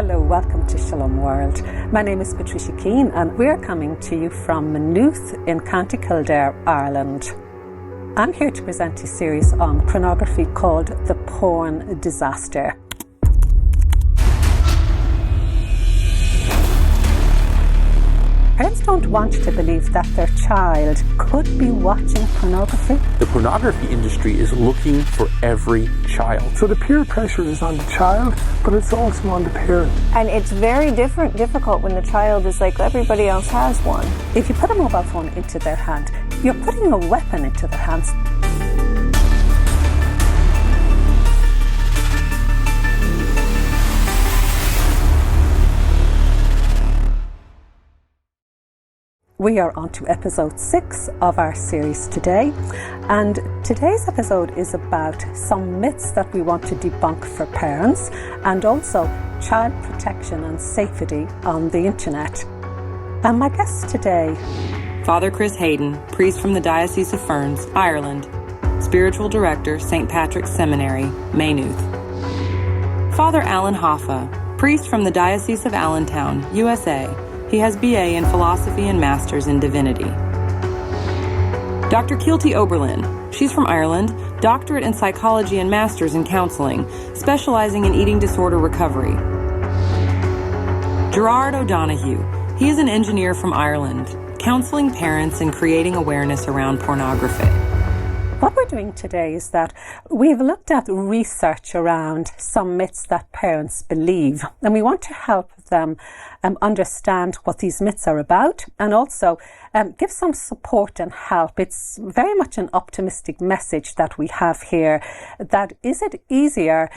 Hello, welcome to Shalom World. My name is Patricia Keane and we're coming to you from Maynooth in County Kildare, Ireland. I'm here to present a series on pornography called The Porn Disaster. Parents don't want to believe that their child could be watching pornography. The pornography industry is looking for every child. So the peer pressure is on the child, but it's also on the parent. And it's very difficult when the child is like everybody else has one. If you put a mobile phone into their hand, you're putting a weapon into their hands. We are on to episode 6 of our series today, and today's episode is about some myths that we want to debunk for parents and also child protection and safety on the internet. And my guest today, Father Chris Hayden, priest from the Diocese of Ferns, Ireland, Spiritual Director, St. Patrick's Seminary, Maynooth. Father Alan Hoffa, priest from the Diocese of Allentown, USA. He has BA in Philosophy and Masters in Divinity. Dr. Kielty Oberlin, she's from Ireland, doctorate in Psychology and Masters in Counseling, specializing in eating disorder recovery. Gerard O'Donoghue, he is an engineer from Ireland, counseling parents and creating awareness around pornography. What we're doing today is that we've looked at research around some myths that parents believe, and we want to help them understand what these myths are about and also give some support and help. It's very much an optimistic message that we have here, that is it easier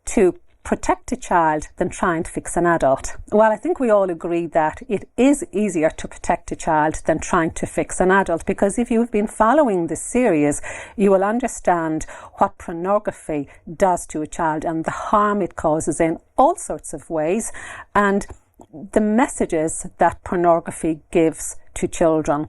to protect a child than trying to fix an adult? Well, I think we all agree that it is easier to protect a child than trying to fix an adult, because if you've been following this series, you will understand what pornography does to a child and the harm it causes in all sorts of ways, and the messages that pornography gives to children.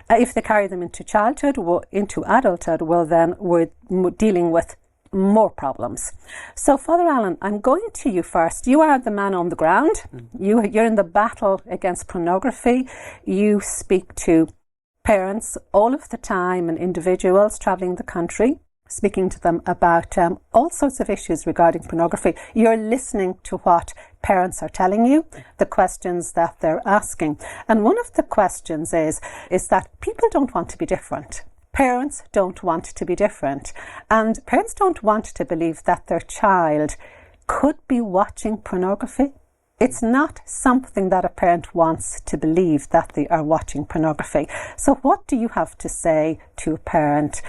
If they carry them into childhood, into adulthood, well then we're dealing with more problems. So Father Alan, I'm going to you first. You are the man on the ground. You're in the battle against pornography. You speak to parents all of the time and individuals traveling the country, speaking to them about all sorts of issues regarding pornography. You're listening to what parents are telling you, the questions that they're asking. And one of the questions is that people don't want to be different. Parents don't want to be different, and parents don't want to believe that their child could be watching pornography. It's not something that a parent wants to believe, that they are watching pornography. So what do you have to say to a parent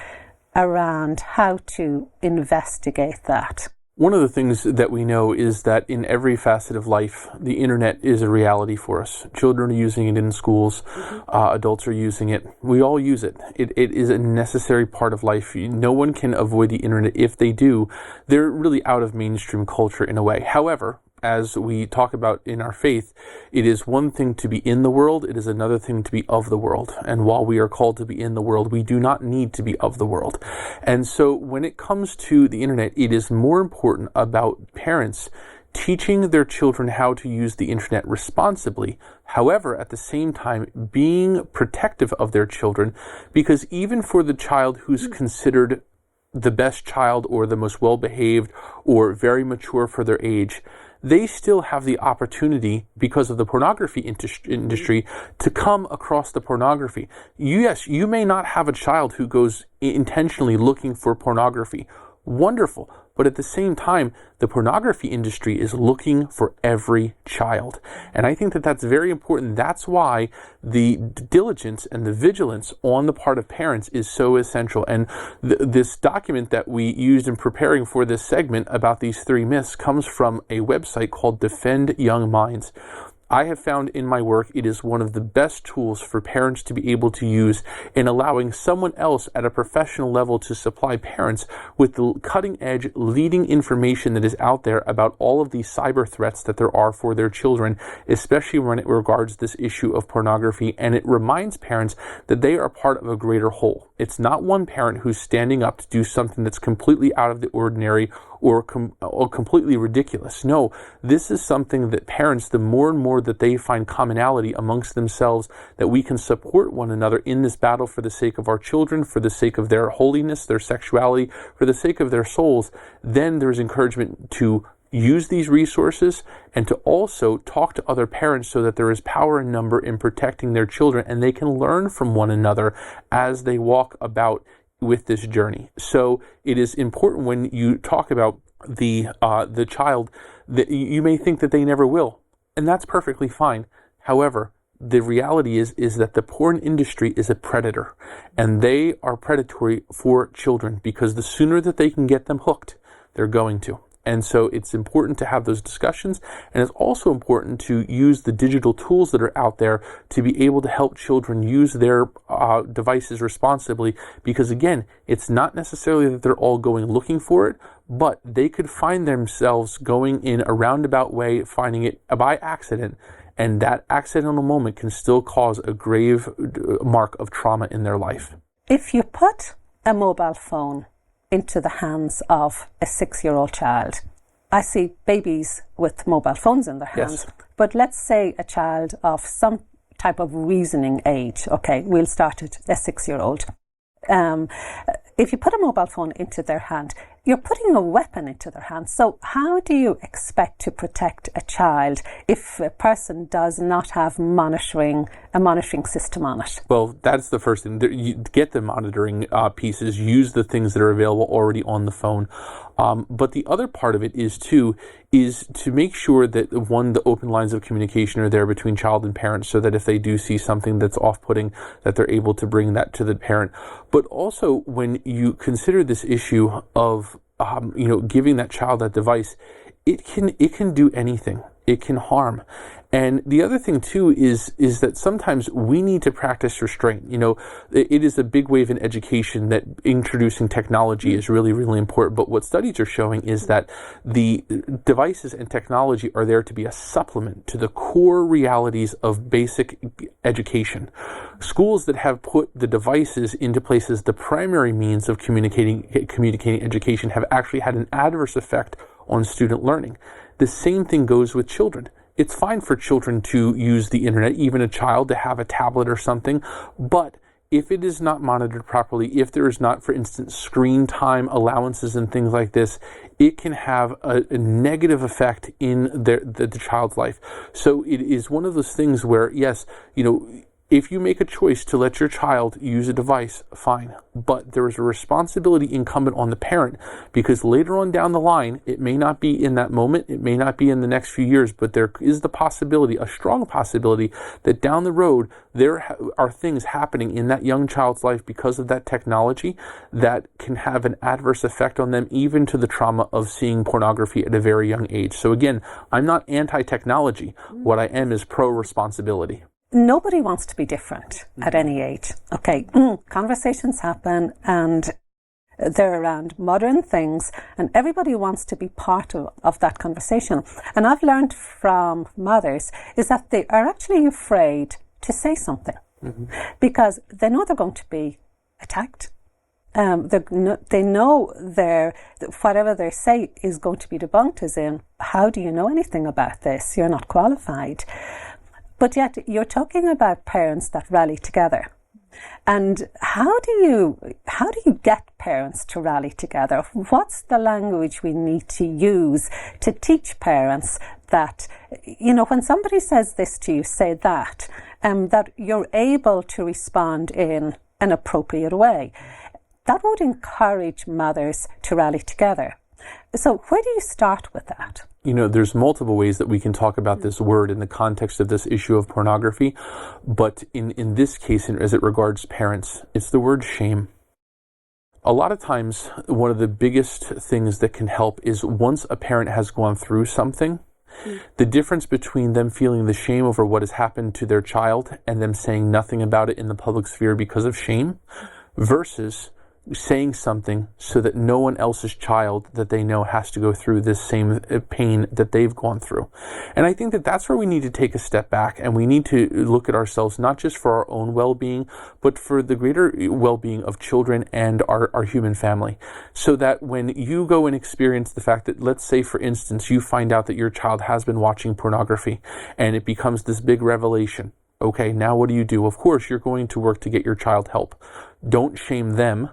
around how to investigate that? One of the things that we know is that in every facet of life, the internet is a reality for us. Children are using it in schools. Adults are using it. We all use it. It is a necessary part of life. No one can avoid the internet. If they do, they're really out of mainstream culture in a way. However, as we talk about in our faith, it is one thing to be in the world, it is another thing to be of the world. And while we are called to be in the world, we do not need to be of the world. And so when it comes to the internet, it is more important about parents teaching their children how to use the internet responsibly. However, at the same time, being protective of their children, because even for the child who's considered the best child or the most well-behaved or very mature for their age, they still have the opportunity, because of the pornography industry, to come across the pornography. Yes, you may not have a child who goes intentionally looking for pornography. Wonderful. But at the same time, the pornography industry is looking for every child. And I think that that's very important. That's why the diligence and the vigilance on the part of parents is so essential. And this document that we used in preparing for this segment about these 3 myths comes from a website called Defend Young Minds. I have found in my work it is one of the best tools for parents to be able to use in allowing someone else at a professional level to supply parents with the cutting-edge, leading information that is out there about all of these cyber threats that there are for their children, especially when it regards this issue of pornography. And it reminds parents that they are part of a greater whole. It's not one parent who's standing up to do something that's completely out of the ordinary or completely ridiculous. No, this is something that parents, the more and more that they find commonality amongst themselves, that we can support one another in this battle for the sake of our children, for the sake of their holiness, their sexuality, for the sake of their souls, then there's encouragement to use these resources and to also talk to other parents so that there is power in number in protecting their children, and they can learn from one another as they walk about with this journey. So it is important when you talk about the child that you may think that they never will, and that's perfectly fine. However, the reality is that the porn industry is a predator, and they are predatory for children because the sooner that they can get them hooked, they're going to. And so it's important to have those discussions, and it's also important to use the digital tools that are out there to be able to help children use their devices responsibly, because again, it's not necessarily that they're all going looking for it, but they could find themselves going in a roundabout way, finding it by accident, and that accidental moment can still cause a grave mark of trauma in their life. If you put a mobile phone into the hands of a 6-year-old child. I see babies with mobile phones in their hands, yes. But let's say a child of some type of reasoning age. Okay, we'll start at a 6-year-old. If you put a mobile phone into their hand, you're putting a weapon into their hand. So how do you expect to protect a child if a person does not have a monitoring system on it? Well, that's the first thing. You get the monitoring pieces, use the things that are available already on the phone. But the other part of it is to make sure that, one, the open lines of communication are there between child and parent, so that if they do see something that's off-putting, that they're able to bring that to the parent. But also, when you consider this issue of giving that child that device, it can do anything. It can harm. And the other thing too is that sometimes we need to practice restraint. It is a big wave in education that introducing technology is really, really important. But what studies are showing is that the devices and technology are there to be a supplement to the core realities of basic education. Schools that have put the devices into place as the primary means of communicating education have actually had an adverse effect on student learning. The same thing goes with children. It's fine for children to use the internet, even a child to have a tablet or something, but if it is not monitored properly, if there is not, for instance, screen time allowances and things like this, it can have a negative effect in the child's life. So it is one of those things where, yes, if you make a choice to let your child use a device, fine. But there is a responsibility incumbent on the parent, because later on down the line, it may not be in that moment, it may not be in the next few years, but there is the possibility, a strong possibility, that down the road, there are things happening in that young child's life because of that technology that can have an adverse effect on them, even to the trauma of seeing pornography at a very young age. So again, I'm not anti-technology. What I am is pro-responsibility. Nobody wants to be different at any age. Okay, conversations happen and they're around modern things, and everybody wants to be part of that conversation. And I've learned from mothers is that they are actually afraid to say something because they know they're going to be attacked. They know whatever they say is going to be debunked, as in, how do you know anything about this? You're not qualified. But yet you're talking about parents that rally together. And how do you get parents to rally together? What's the language we need to use to teach parents that, when somebody says this to you, say that, that you're able to respond in an appropriate way? That would encourage mothers to rally together. So where do you start with that? There's multiple ways that we can talk about this word in the context of this issue of pornography. But in this case, as it regards parents, it's the word shame. A lot of times, one of the biggest things that can help is once a parent has gone through something, the difference between them feeling the shame over what has happened to their child and them saying nothing about it in the public sphere because of shame versus saying something so that no one else's child that they know has to go through this same pain that they've gone through. And I think that that's where we need to take a step back, and we need to look at ourselves not just for our own well-being, but for the greater well-being of children and our human family. So that when you go and experience the fact that, let's say for instance, you find out that your child has been watching pornography and it becomes this big revelation. Okay, now what do? Of course, you're going to work to get your child help. Don't shame them,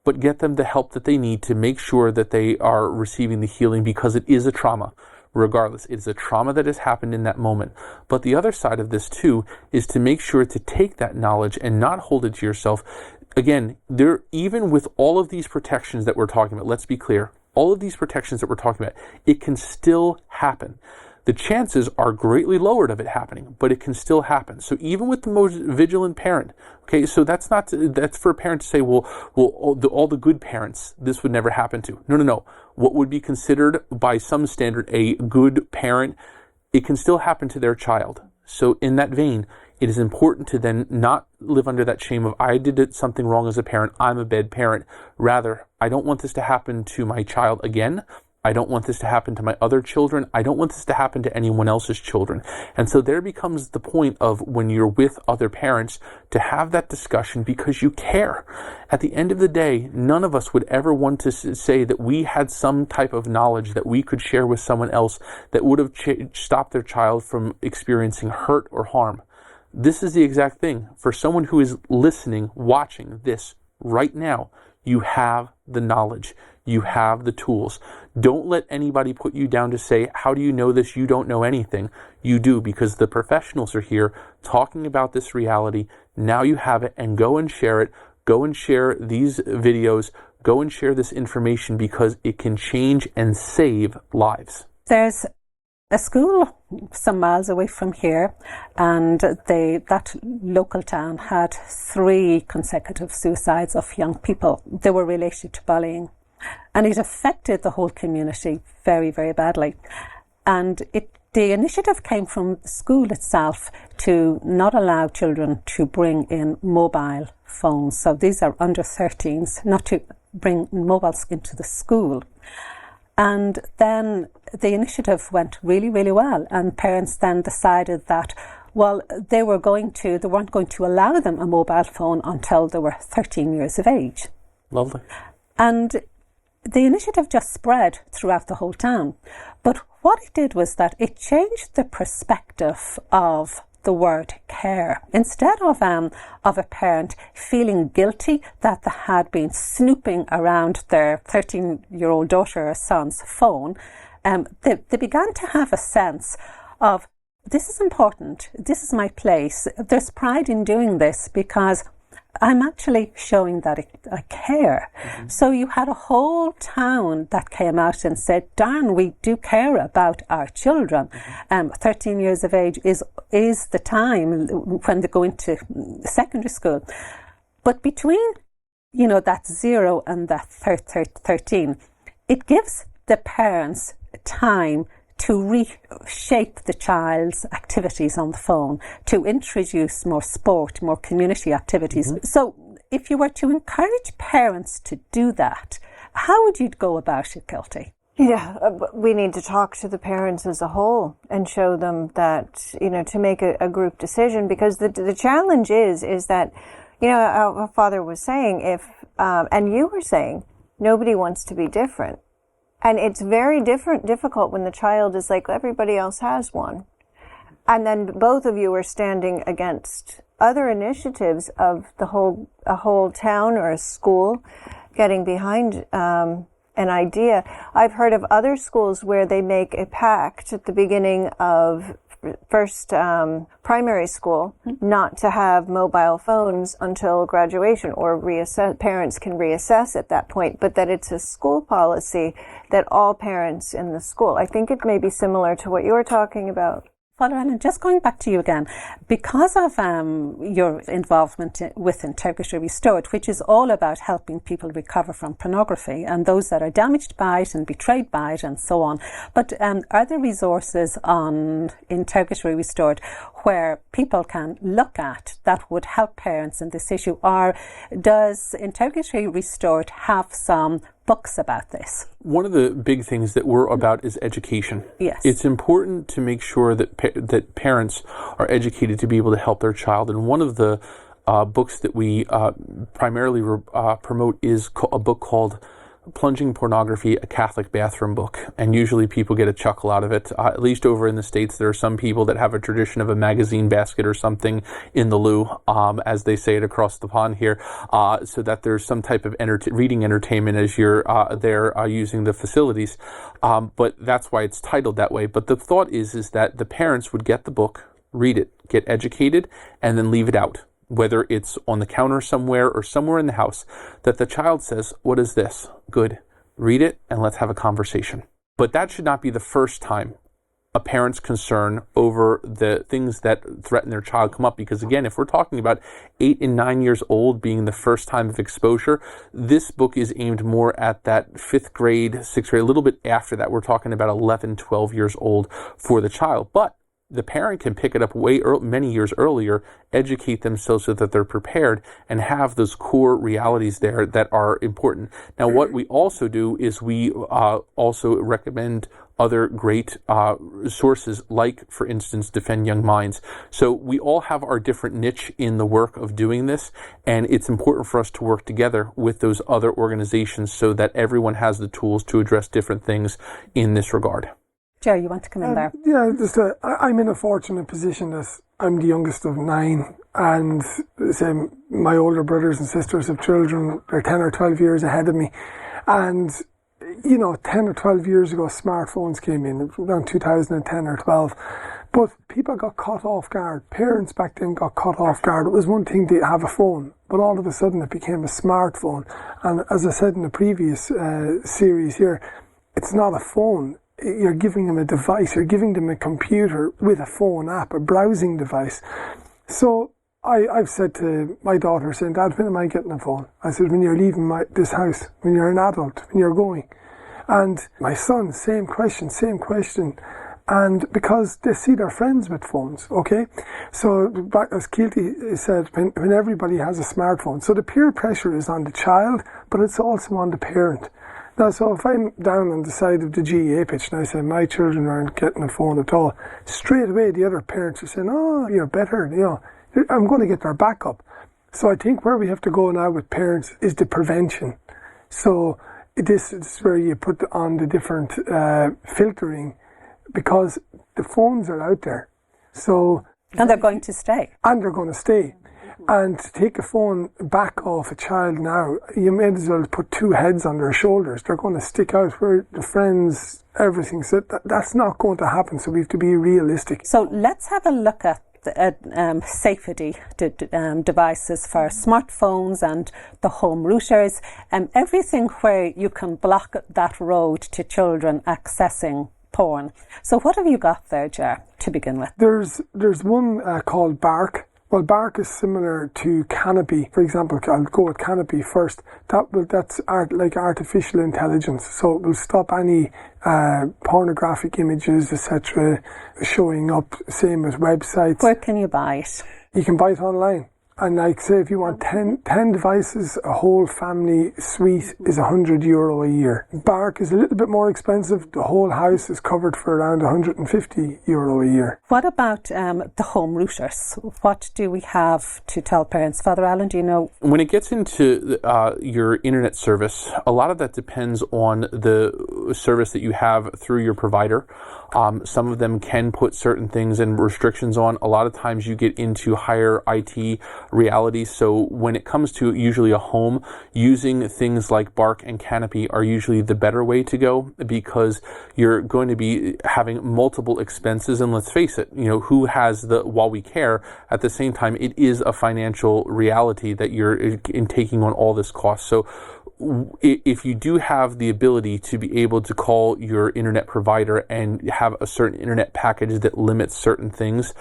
but get them the help that they need to make sure that they are receiving the healing, because it is a trauma. Regardless, it is a trauma that has happened in that moment. But the other side of this too is to make sure to take that knowledge and not hold it to yourself. Again, even with all of these protections that we're talking about, let's be clear, all of these protections that we're talking about, it can still happen. The chances are greatly lowered of it happening, but it can still happen. So even with the most vigilant parent, okay, so that's for a parent to say, well, all the good parents, this would never happen to. No. What would be considered by some standard a good parent, it can still happen to their child. So in that vein, it is important to then not live under that shame of, I did something wrong as a parent, I'm a bad parent. Rather, I don't want this to happen to my child again. I don't want this to happen to my other children. I don't want this to happen to anyone else's children. And so there becomes the point of, when you're with other parents, to have that discussion because you care. At the end of the day, none of us would ever want to say that we had some type of knowledge that we could share with someone else that would have stopped their child from experiencing hurt or harm. This is the exact thing. For someone who is listening, watching this right now, you have the knowledge. You have the tools. Don't let anybody put you down to say, how do you know this? You don't know anything. You do, because the professionals are here talking about this reality. Now you have it, and go and share it. Go and share these videos. Go and share this information, because it can change and save lives. There's a school some miles away from here, and that local town had 3 consecutive suicides of young people. They were related to bullying. And it affected the whole community very, very badly. And the initiative came from the school itself to not allow children to bring in mobile phones. So these are under 13s, not to bring mobiles into the school. And then the initiative went really, really well. And parents then decided that, well, they weren't going to allow them a mobile phone until they were 13 years of age. Lovely. And the initiative just spread throughout the whole town. But what it did was that it changed the perspective of the word care. Instead of a parent feeling guilty that they had been snooping around their 13-year-old daughter or son's phone, they began to have a sense of, this is important, this is my place, there's pride in doing this because I'm actually showing that I care. Mm-hmm. So you had a whole town that came out and said, darn, we do care about our children. 13 years of age is the time when they go into secondary school. But between, that 0 and that 13, it gives the parents time to reshape the child's activities on the phone, to introduce more sport, more community activities. Mm-hmm. So if you were to encourage parents to do that, how would you go about it, Kielty? Yeah, we need to talk to the parents as a whole and show them that, to make a group decision, because the challenge is that, our father was saying, and you were saying, nobody wants to be different. And it's very difficult when the child is like, everybody else has one. And then both of you are standing against other initiatives of a whole town or a school getting behind an idea. I've heard of other schools where they make a pact at the beginning of first primary school not to have mobile phones until graduation, or parents can reassess at that point, but that it's a school policy that all parents in the school. I think it may be similar to what you're talking about. Father Alan, just going back to you again, because of your involvement with Integrity Restored, which is all about helping people recover from pornography and those that are damaged by it and betrayed by it and so on. But are there resources on Integrity Restored where people can look at that would help parents in this issue? Or does Integrity Restored have some books about this? One of the big things that we're about is education. Yes. It's important to make sure that that parents are educated to be able to help their child. And one of the books that we primarily promote is a book called Plunging Pornography, a Catholic Bathroom Book. And usually people get a chuckle out of it. At least over in the States, there are some people that have a tradition of a magazine basket or something in the loo, as they say it across the pond here, so that there's some type of reading entertainment as you're there using the facilities. But that's why it's titled that way. But the thought is that the parents would get the book, read it, get educated, and then leave it out, whether it's on the counter somewhere or somewhere in the house, that the child says, "What is this? Good. Read it and let's have a conversation." But that should not be the first time a parent's concern over the things that threaten their child come up. Because again, if we're talking about 8 and 9 years old being the first time of exposure, this book is aimed more at that 5th grade, 6th grade, a little bit after that. We're talking about 11, 12 years old for the child. But the parent can pick it up many years earlier, educate themselves so that they're prepared and have those core realities there that are important. Now, what we also do is we also recommend other great sources, like, for instance, Defend Young Minds. So we all have our different niche in the work of doing this, and it's important for us to work together with those other organizations so that everyone has the tools to address different things in this regard. Jerry, you want to come in there? Yeah, I'm in a fortunate position that I'm the youngest of 9, and my older brothers and sisters have children. They're 10 or 12 years ahead of me. And, 10 or 12 years ago, smartphones came in, around 2010 or 12. But people got caught off guard. Parents back then got caught off guard. It was one thing to have a phone, but all of a sudden it became a smartphone. And as I said in the previous series here, it's not a phone. You're giving them a device, you're giving them a computer with a phone app, a browsing device. So I've said to my daughter, saying, "Dad, when am I getting a phone?" I said, "When you're leaving this house, when you're an adult, when you're going." And my son, same question. And because they see their friends with phones, okay? So back, as Kielty said, when everybody has a smartphone, so the peer pressure is on the child, but it's also on the parent. Now, so if I'm down on the side of the GEA pitch and I say my children aren't getting a phone at all, straight away the other parents are saying, "Oh, you're better, I'm going to get their back up." So I think where we have to go now with parents is the prevention. So this is where you put on the different filtering, because the phones are out there. So And they're going to stay. And to take a phone back off a child now, you may as well put 2 heads on their shoulders. They're going to stick out where the friends, everything. So that's not going to happen. So we have to be realistic. So let's have a look at safety devices for smartphones and the home routers, and everything where you can block that road to children accessing porn. So what have you got there, Ger, to begin with? There's one called Bark. Well, Bark is similar to Canopy. For example, I'll go with Canopy first. That's like artificial intelligence. So it will stop any pornographic images, etc., showing up. Same as websites. Where can you buy it? You can buy it online. And like, say, if you want 10 devices, a whole family suite is €100 a year. Bark is a little bit more expensive. The whole house is covered for around €150 a year. What about the home routers? What do we have to tell parents? Father Alan, do you know? When it gets into your internet service, a lot of that depends on the service that you have through your provider. Some of them can put certain things and restrictions on. A lot of times you get into higher IT realities. So when it comes to usually a home, using things like Bark and Canopy are usually the better way to go, because you're going to be having multiple expenses. And let's face it, who has while we care, at the same time, it is a financial reality that you're in taking on all this cost. So if you do have the ability to be able to call your internet provider and have a certain internet package that limits certain things,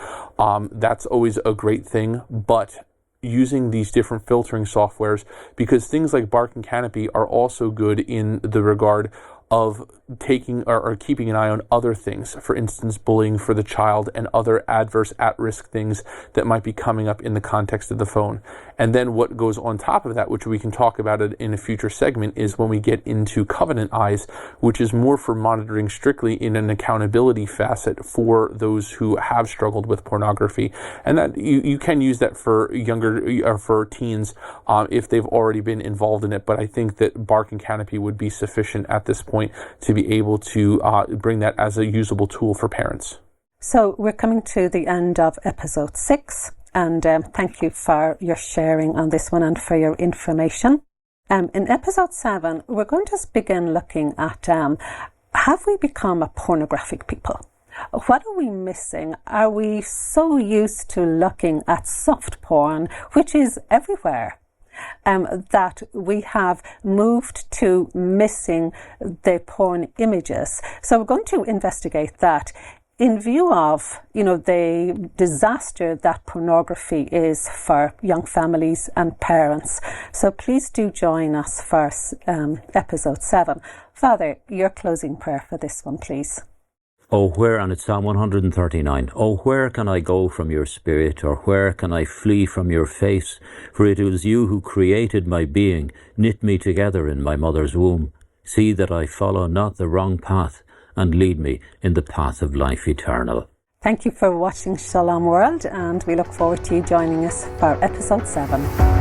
that's always a great thing. But using these different filtering softwares, because things like Bark and Canopy are also good in the regard of taking or keeping an eye on other things, for instance, bullying for the child and other adverse at-risk things that might be coming up in the context of the phone. And then what goes on top of that, which we can talk about it in a future segment, is when we get into Covenant Eyes, which is more for monitoring strictly in an accountability facet for those who have struggled with pornography. And that you can use that for younger or for teens if they've already been involved in it. But I think that Bark and Canopy would be sufficient at this point to be able to bring that as a usable tool for parents. So we're coming to the end of episode 6, and thank you for your sharing on this one and for your information. In episode 7, we're going to begin looking at have we become a pornographic people? What are we missing? Are we so used to looking at soft porn, which is everywhere, that we have moved to missing the porn images? So we're going to investigate that in view of, the disaster that pornography is for young families and parents. So please do join us for episode 7. Father, your closing prayer for this one, please. Oh, and it's Psalm 139. Oh, where can I go from your spirit, or where can I flee from your face? For it was you who created my being, knit me together in my mother's womb. See that I follow not the wrong path, and lead me in the path of life eternal. Thank you for watching Shalom World, and we look forward to you joining us for episode 7.